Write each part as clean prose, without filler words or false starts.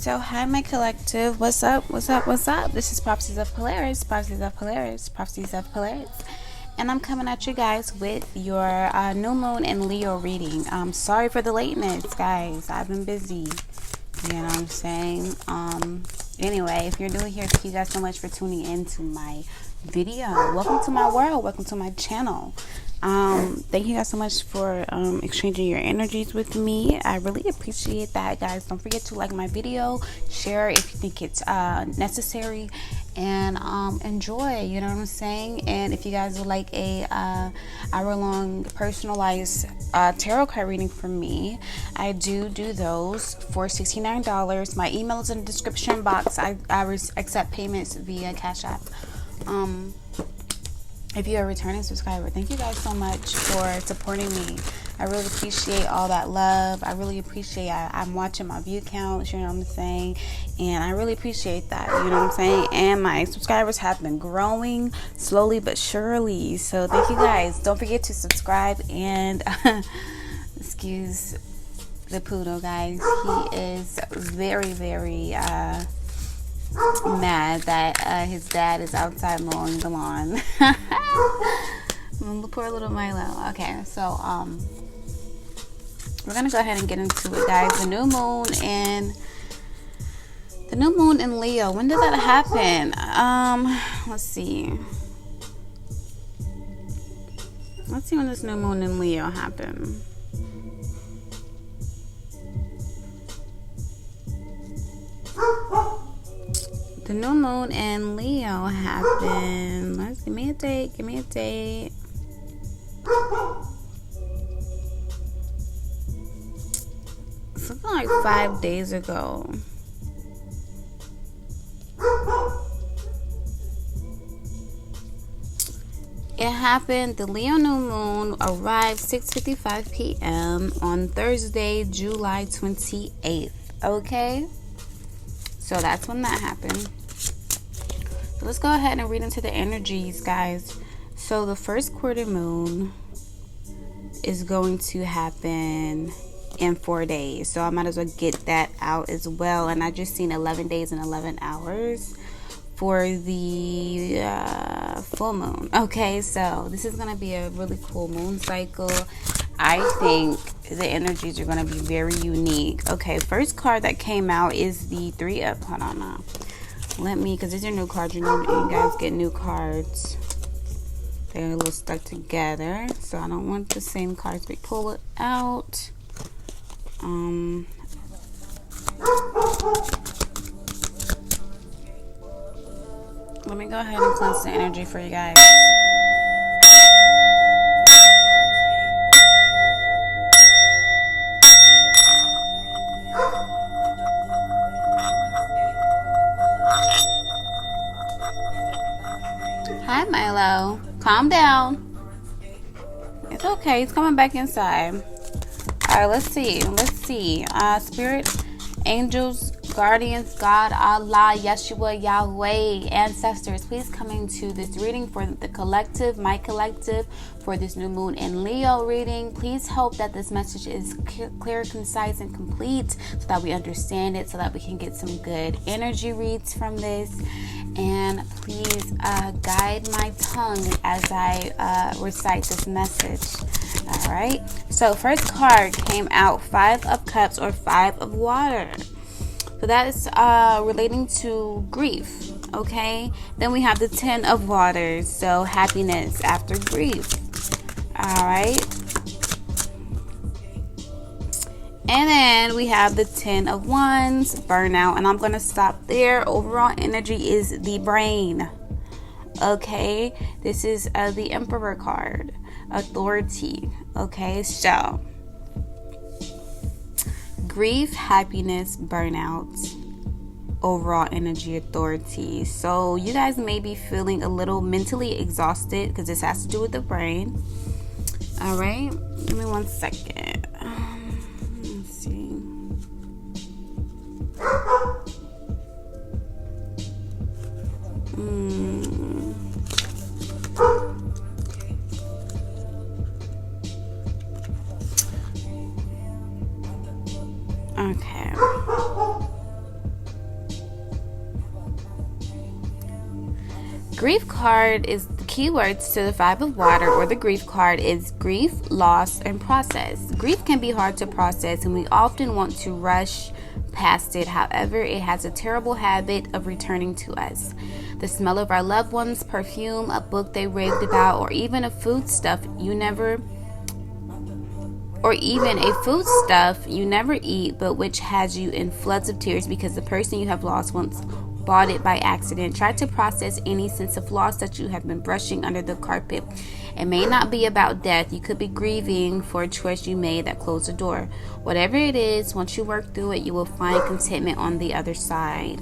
So hi my collective, what's up, this is Prophecies of Polaris, and I'm coming at you guys with your new moon and Leo reading. Sorry for the lateness, guys. I've been busy, you know what I'm saying. Anyway, if you're new here, thank you guys so much for tuning in to my video. Welcome to my world, welcome to my channel. Thank you guys so much for exchanging your energies with me. I really appreciate that, guys. Don't forget to like my video, share if you think it's necessary, and enjoy, you know what I'm saying. And if you guys would like a hour-long personalized tarot card reading from me, I do those for $69. My email is in the description box. I accept payments via Cash App. If you're a returning subscriber, thank you guys so much for supporting me. I really appreciate all that love. I really appreciate I'm watching my view counts, you know what I'm saying? And I really appreciate that, you know what I'm saying? And my subscribers have been growing slowly but surely. So thank you guys. Don't forget to subscribe and excuse the poodle, guys. He is very, very mad that his dad is outside mowing the lawn. Poor little Milo. Okay, so we're gonna go ahead and get into it, guys. The new moon in Leo. When did that happen? Let's see when this new moon in Leo happened. The new moon in Leo happened. Give me a date. Something like 5 days ago. It happened. The Leo new moon arrived 6:55 p.m. on Thursday, July 28th. Okay? So that's when that happened. So let's go ahead and read into the energies, guys. So the first quarter moon is going to happen in 4 days. So I might as well get that out as well. And I just seen 11 days and 11 hours for the full moon. Okay, so this is going to be a really cool moon cycle. I think the energies are going to be very unique. Okay, first card that came out is the three of, hold on now. Because these are new cards, you know, you guys get new cards. They're a little stuck together, so I don't want the same cards. We pull it out. Let me go ahead and cleanse the energy for you guys. Hi, Milo. Calm down. It's okay. He's coming back inside. All right, let's see. Spirit, angels, guardians, God, Allah, Yeshua, Yahweh, ancestors, please come into this reading for the collective, my collective, for this new moon in Leo reading. Please help that this message is clear, concise, and complete so that we understand it, so that we can get some good energy reads from this. And please guide my tongue as I recite this message. All right. So first card came out, 5 of Cups or 5 of Water. So that is relating to grief. Okay. Then we have the 10 of Waters. So happiness after grief. All right. And then we have the 10 of Wands, burnout. And I'm going to stop there. Overall energy is the brain. Okay. This is the Emperor card. Authority. Okay. So grief, happiness, burnout, overall energy, authority. So you guys may be feeling a little mentally exhausted because this has to do with the brain. All right. Give me 1 second. Let's see. Okay. grief card is the keywords to the 5 of water, or the grief card is grief, loss, and process. Grief can be hard to process, and we often want to rush past it. However, it has a terrible habit of returning to us. The smell of our loved ones, perfume, a book they raved about, or even a foodstuff you never eat, but which has you in floods of tears because the person you have lost once bought it by accident. Try to process any sense of loss that you have been brushing under the carpet. It may not be about death. You could be grieving for a choice you made that closed the door. Whatever it is, once you work through it, you will find contentment on the other side.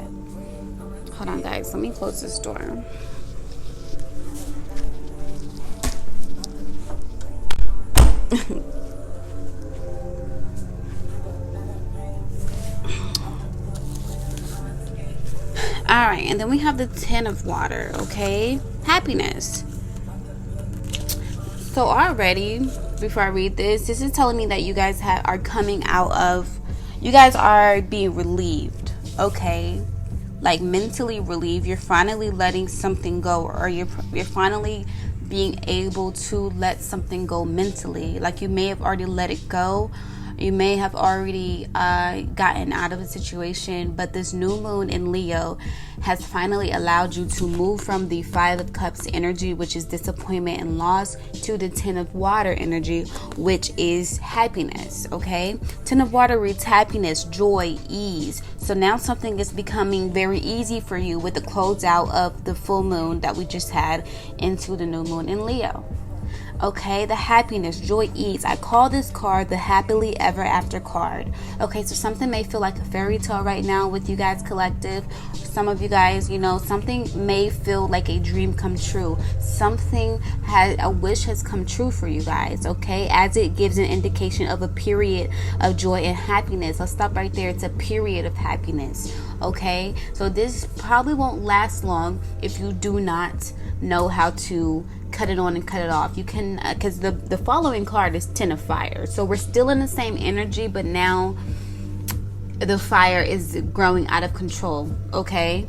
Hold on, guys. Let me close this door. All right, and then we have the 10 of water, okay? Happiness. So already, before I read this is telling me that you guys are coming out of, you guys are being relieved, okay? Like mentally relieved. You're finally letting something go, or you're finally being able to let something go mentally. Like you may have already let it go. You may have already gotten out of a situation, but this new moon in Leo has finally allowed you to move from the 5 of Cups energy, which is disappointment and loss, to the 10 of water energy, which is happiness, okay? 10 of water reads happiness, joy, ease. So now something is becoming very easy for you with the closeout of the full moon that we just had into the new moon in Leo. Okay, the happiness, joy, ease. I call this card the happily ever after card. Okay, so something may feel like a fairy tale right now with you guys collective. Some of you guys, something may feel like a dream come true. A wish has come true for you guys, okay? As it gives an indication of a period of joy and happiness. Let's stop right there. It's a period of happiness, okay? So this probably won't last long if you do not know how to cut it on and cut it off. You can, because the following card is 10 of fire. So we're still in the same energy, but now the fire is growing out of control, okay?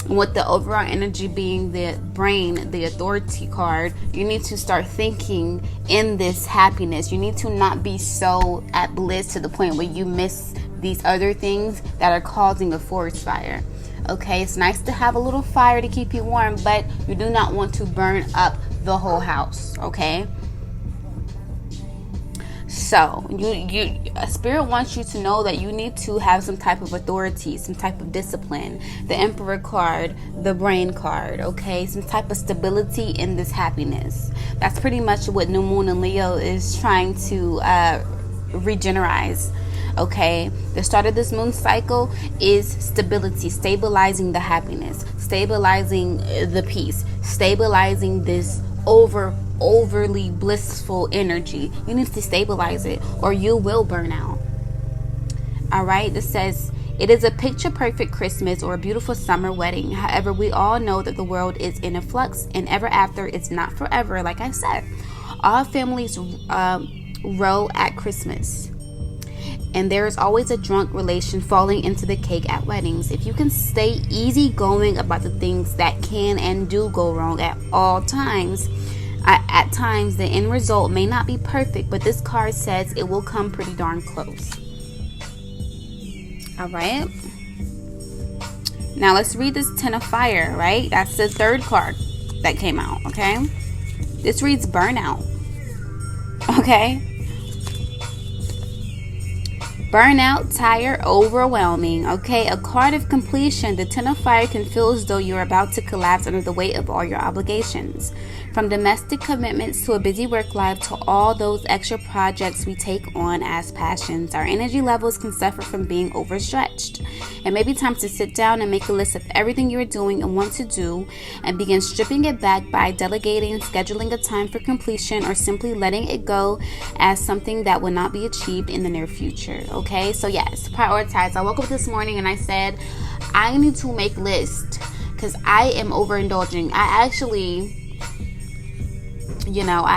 With the overall energy being the brain, the authority card, you need to start thinking in this happiness. You need to not be so at bliss to the point where you miss these other things that are causing a forest fire. Okay, it's nice to have a little fire to keep you warm, but you do not want to burn up the whole house, okay? So, Spirit wants you to know that you need to have some type of authority, some type of discipline. The Emperor card, the brain card, okay? Some type of stability in this happiness. That's pretty much what New Moon in Leo is trying to Re-Energize. Okay, the start of this moon cycle is stability, stabilizing the happiness, stabilizing the peace, stabilizing this overly blissful energy. You need to stabilize it or you will burn out. All right, this says it is a picture perfect Christmas or a beautiful summer wedding. However, we all know that the world is in a flux and ever after it's not forever. Like I said, all families row at Christmas. And there is always a drunk relation falling into the cake at weddings. If you can stay easygoing about the things that can and do go wrong at all times, at times the end result may not be perfect, but this card says it will come pretty darn close. All right. Now let's read this 10 of fire, right? That's the third card that came out, okay? This reads burnout, okay? Burnout, tired, overwhelming. Okay, a card of completion. The 10 of fire can feel as though you're about to collapse under the weight of all your obligations. From domestic commitments to a busy work life to all those extra projects we take on as passions, our energy levels can suffer from being overstretched. It may be time to sit down and make a list of everything you're doing and want to do and begin stripping it back by delegating, scheduling a time for completion, or simply letting it go as something that will not be achieved in the near future. Okay, so yes, prioritize. I woke up this morning and I said, I need to make lists because I am overindulging. I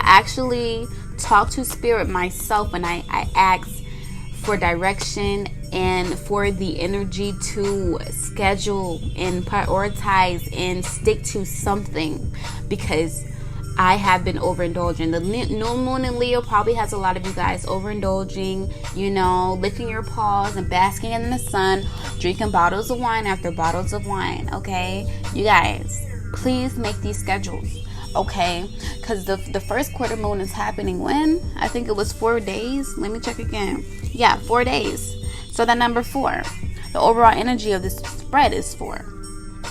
actually talk to Spirit myself and I ask for direction and for the energy to schedule and prioritize and stick to something, because I have been overindulging. The new moon in Leo probably has a lot of you guys overindulging, you know, licking your paws and basking in the sun, drinking bottles of wine after bottles of wine, okay? You guys, please make these schedules, okay? Because the first quarter moon is happening when? I think it was 4 days. Let me check again. Yeah, 4 days. So that number 4, the overall energy of this spread is 4.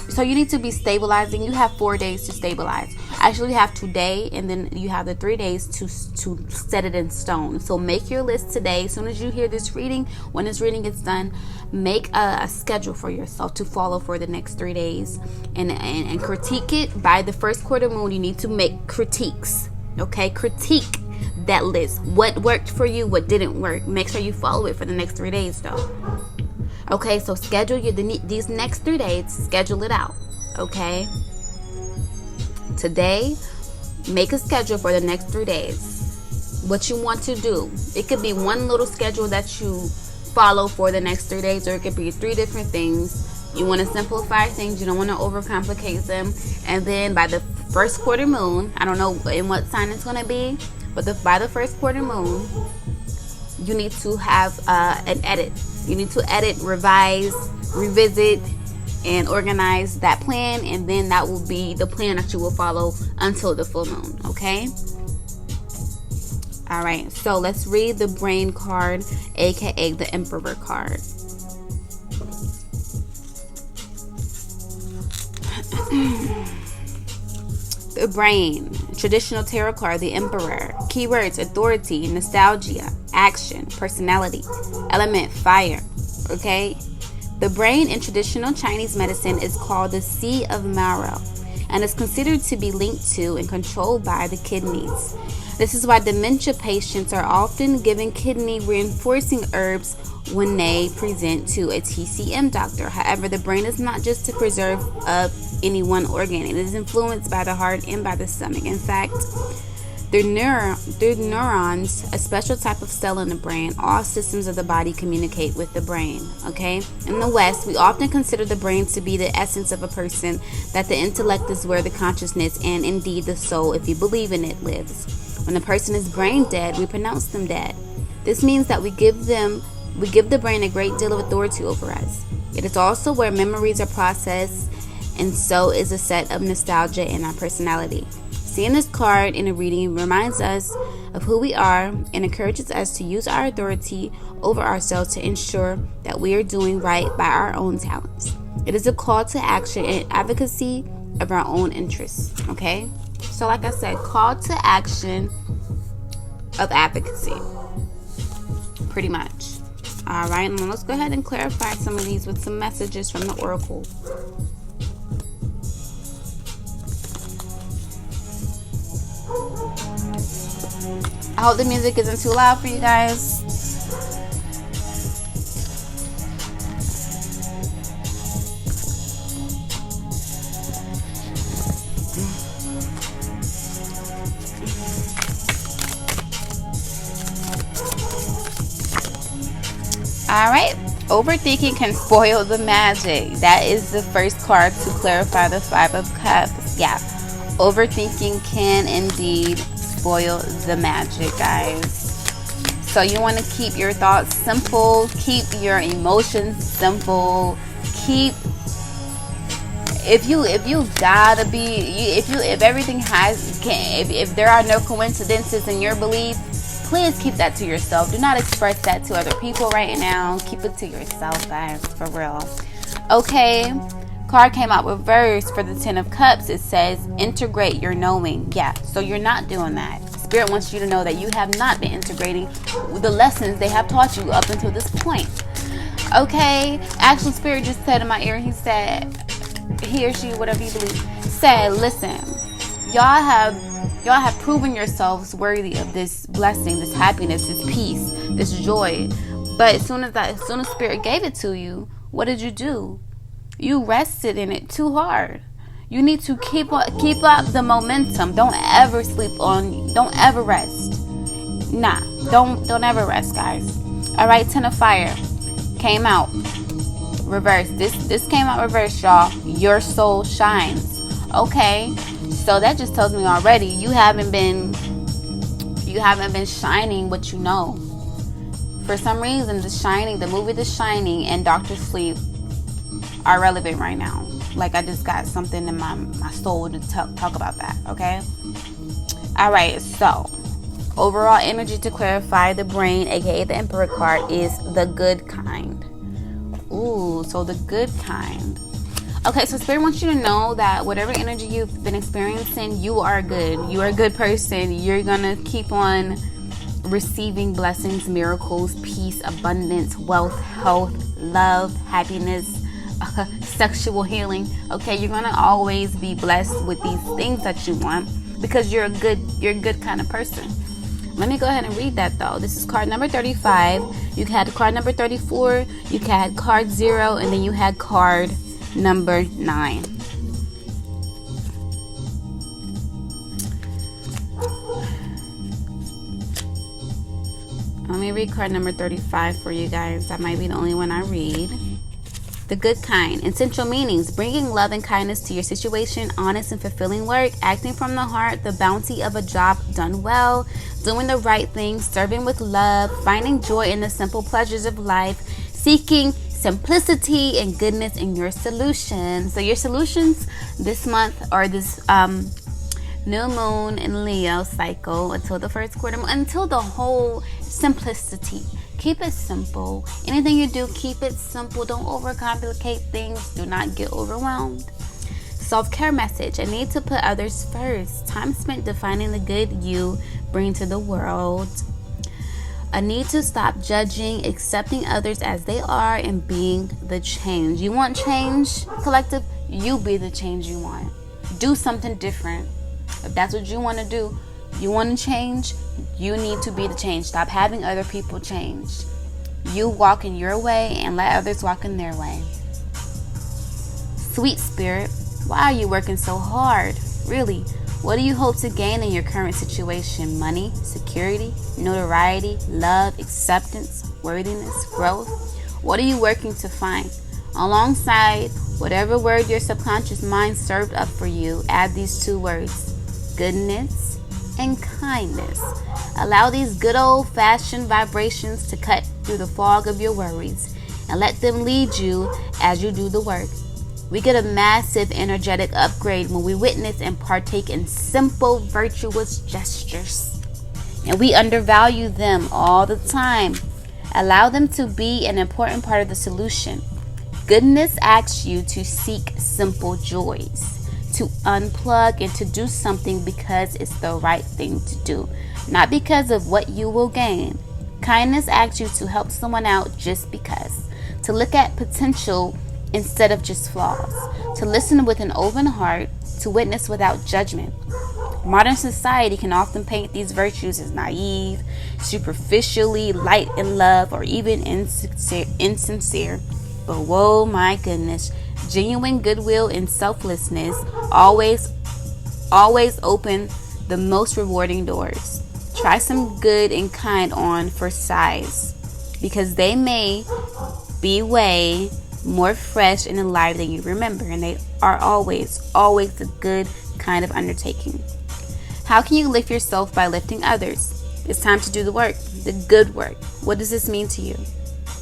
So you need to be stabilizing. You have 4 days to stabilize. Actually, you have today, and then you have the 3 days to set it in stone. So make your list today. As soon as you hear this reading, when this reading is done, make a schedule for yourself to follow for the next 3 days, and critique it. By the first quarter moon, you need to make critiques. Okay, critique that list. What worked for you? What didn't work? Make sure you follow it for the next 3 days, though. Okay, so schedule these next 3 days. Schedule it out. Okay. Today, make a schedule for the next 3 days. What you want to do. It could be one little schedule that you follow for the next 3 days, or it could be 3 different things. You want to simplify things. You don't want to overcomplicate them. And then by the first quarter moon, I don't know in what sign it's going to be, but by the first quarter moon, you need to have an edit. You need to edit, revise, revisit, and organize that plan, and then that will be the plan that you will follow until the full moon, okay? All right, so let's read the brain card, aka the Emperor card. The brain, traditional tarot card, the Emperor. Keywords: authority, nostalgia, action, personality. Element: fire. Okay? The brain in traditional Chinese medicine is called the Sea of Marrow and is considered to be linked to and controlled by the kidneys. This is why dementia patients are often given kidney reinforcing herbs when they present to a TCM doctor. However, the brain is not just to preserve any one organ. It is influenced by the heart and by the stomach. In fact, through neurons, a special type of cell in the brain, all systems of the body communicate with the brain, okay? In the West, we often consider the brain to be the essence of a person, that the intellect is where the consciousness and indeed the soul, if you believe in it, lives. When a person is brain dead, we pronounce them dead. This means that we give the brain a great deal of authority over us. It is also where memories are processed, and so is a set of nostalgia and our personality. Seeing this card in a reading reminds us of who we are and encourages us to use our authority over ourselves to ensure that we are doing right by our own talents. It is a call to action and advocacy of our own interests, okay? So like I said, call to action of advocacy, pretty much. All right, now let's go ahead and clarify some of these with some messages from the Oracle. I hope the music isn't too loud for you guys. All right, overthinking can spoil the magic. That is the first card to clarify the Five of Cups. Yeah, overthinking can indeed spoil the magic, guys. So you want to keep your thoughts simple, keep your emotions simple, keep, if everything if there are no coincidences in your belief, please keep that to yourself. Do not express that to other people right now. Keep it to yourself, guys, for real. Okay, card came out reversed for the Ten of Cups. It says integrate your knowing. Yeah, so you're not doing that. Spirit wants you to know that you have not been integrating the lessons they have taught you up until this point. Okay, actually, Spirit just said in my ear, he said, he or she, whatever you believe, said, listen, y'all have proven yourselves worthy of this blessing, this happiness, this peace, this joy. But as soon as Spirit gave it to you, what did you do? You rested in it too hard. You need to keep up the momentum. Don't ever rest. Nah, don't ever rest, guys. All right, Ten of Fire came out reverse. This came out reverse, y'all. Your soul shines. Okay, so that just tells me already you haven't been shining what you know. For some reason, the movie The Shining and Dr. Sleep are relevant right now. Like, I just got something in my soul to talk about that. Okay. All right, so overall energy to clarify the brain, aka the Emperor card, is the good kind. Ooh, so the good kind. Okay, so Spirit wants you to know that whatever energy you've been experiencing, you are good. You are a good person. You're gonna keep on receiving blessings, miracles, peace, abundance, wealth, health, love, happiness, sexual healing. Okay, you're gonna always be blessed with these things that you want because you're a good kind of person. Let me go ahead and read that though. This is card number 35. You had card number 34. You had card 0, and then you had card number 9. Let me read card number 35 for you guys. That might be the only one I read. The good kind. Essential meanings: bringing love and kindness to your situation, honest and fulfilling work, acting from the heart, the bounty of a job done well, doing the right thing, serving with love, finding joy in the simple pleasures of life, seeking simplicity and goodness in your solutions. So your solutions this month, or this new moon in Leo cycle, until the first quarter, until the whole simplicity. Keep it simple. Anything you do, keep it simple. Don't overcomplicate things. Do not get overwhelmed. Self-care message: a need to put others first. Time spent defining the good you bring to the world. A need to stop judging, accepting others as they are, and being the change. You want change, collective? You be the change you want. Do something different. If that's what you want to do, you want to change, you need to be the change. Stop having other people change. You walk in your way and let others walk in their way. Sweet Spirit, why are you working so hard? Really, what do you hope to gain in your current situation? Money, security, notoriety, love, acceptance, worthiness, growth? What are you working to find? Alongside whatever word your subconscious mind served up for you, add these 2 words: goodness and kindness. Allow these good old-fashioned vibrations to cut through the fog of your worries and let them lead you as you do the work. We get a massive energetic upgrade when we witness and partake in simple, virtuous gestures, and we undervalue them all the time. Allow them to be an important part of the solution. Goodness asks you to seek simple joys, to unplug and to do something because it's the right thing to do, not because of what you will gain. Kindness asks you to help someone out just because, to look at potential instead of just flaws, to listen with an open heart, to witness without judgment. Modern society can often paint these virtues as naive, superficially light in love, or even insincere. But whoa, my goodness, genuine goodwill and selflessness always open the most rewarding doors. Try some good and kind on for size, because they may be way more fresh and alive than you remember, and they are always a good kind of undertaking. How can you lift yourself by lifting others? It's time to do the work, the good work. What does this mean to you?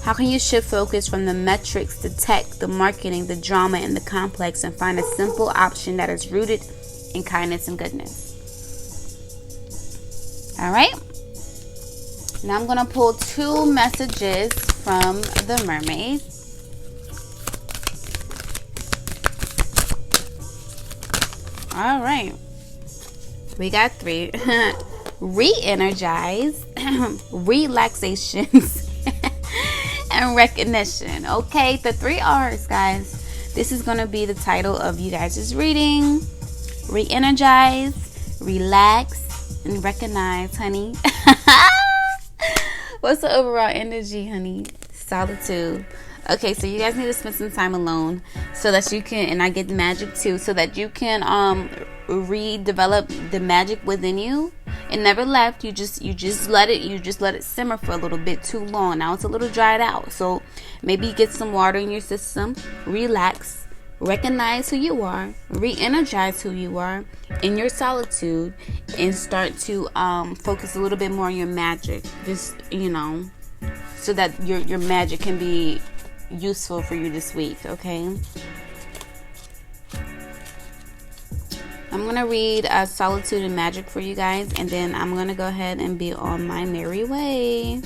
How can you shift focus from the metrics, the tech, the marketing, the drama, and the complex, and find a simple option that is rooted in kindness and goodness? All right. Now I'm going to pull 2 messages from the mermaid. All right. We got 3. Re-energize, relaxations, and recognition. Okay, the 3 R's, guys. This is going to be the title of you guys' reading. Re-energize, relax, and recognize, honey. What's the overall energy, honey? Solitude. Okay, so you guys need to spend some time alone so that you can, and I get magic too, so that you can redevelop the magic within you It never left. You just let it simmer for a little bit too long. Now it's a little dried out. So maybe get some water in your system, relax, recognize who you are, re-energize who you are in your solitude, and start to focus a little bit more on your magic. Just, so that your magic can be useful for you this week, okay? I'm going to read Solitude and Magic for you guys, and then I'm going to go ahead and be on my merry way.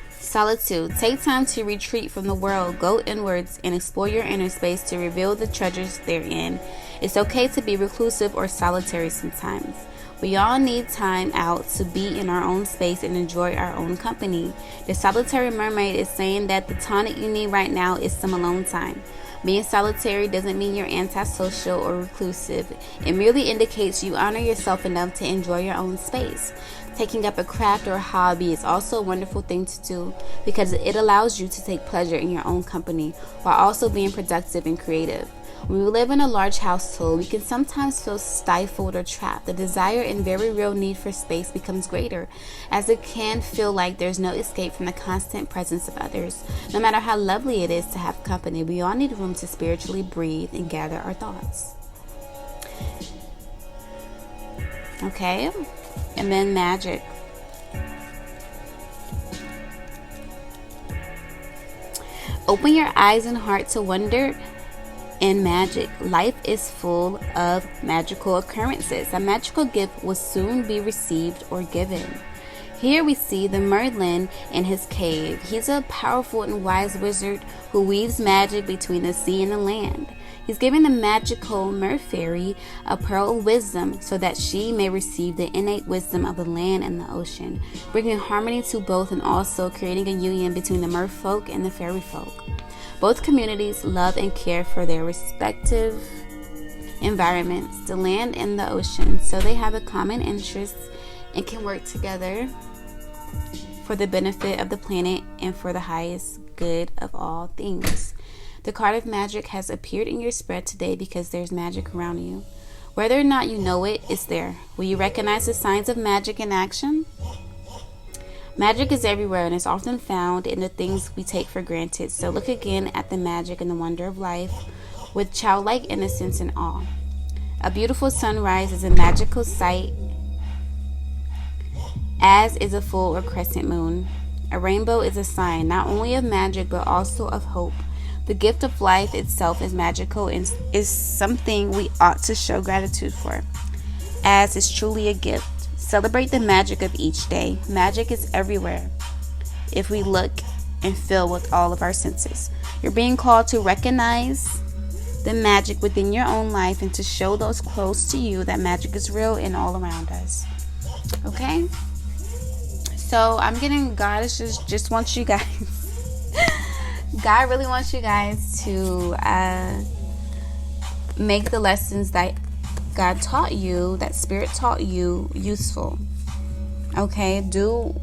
Solitude. Take time to retreat from the world, go inwards, and explore your inner space to reveal the treasures therein. It's okay to be reclusive or solitary sometimes. We all need time out to be in our own space and enjoy our own company. The solitary mermaid is saying that the tonic you need right now is some alone time. Being solitary doesn't mean you're antisocial or reclusive. It merely indicates you honor yourself enough to enjoy your own space. Taking up a craft or a hobby is also a wonderful thing to do because it allows you to take pleasure in your own company while also being productive and creative. When we live in a large household, we can sometimes feel stifled or trapped. The desire and very real need for space becomes greater, as it can feel like there's no escape from the constant presence of others. No matter how lovely it is to have company, we all need room to spiritually breathe and gather our thoughts. Okay, and then magic. Open your eyes and heart to wonder and magic. Life is full of magical occurrences. A magical gift will soon be received or given. Here we see the Merlin in his cave. He's a powerful and wise wizard who weaves magic between the sea and the land. He's giving the magical mer fairy a pearl of wisdom so that she may receive the innate wisdom of the land and the ocean, bringing harmony to both and also creating a union between the mer folk and the fairy folk. Both communities love and care for their respective environments, the land and the ocean, so they have a common interest and can work together for the benefit of the planet and for the highest good of all things. The card of magic has appeared in your spread today because there's magic around you. Whether or not you know it, it's there. Will you recognize the signs of magic in action? Magic is everywhere and is often found in the things we take for granted. So look again at the magic and the wonder of life with childlike innocence and awe. A beautiful sunrise is a magical sight, as is a full or crescent moon. A rainbow is a sign not only of magic but also of hope. The gift of life itself is magical and is something we ought to show gratitude for, as it's truly a gift. Celebrate the magic of each day. Magic is everywhere if we look and feel with all of our senses. You're being called to recognize the magic within your own life and to show those close to you that magic is real and all around us. Okay? So I'm getting, God is just wants you guys. God really wants you guys to make the lessons that God taught you, that Spirit taught you, useful. Okay, do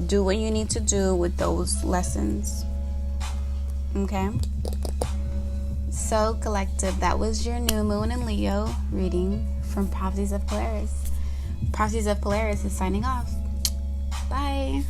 what you need to do with those lessons. Okay. So, collective, that was your new moon in Leo reading from Prophecies of Polaris. Prophecies of Polaris is signing off. Bye.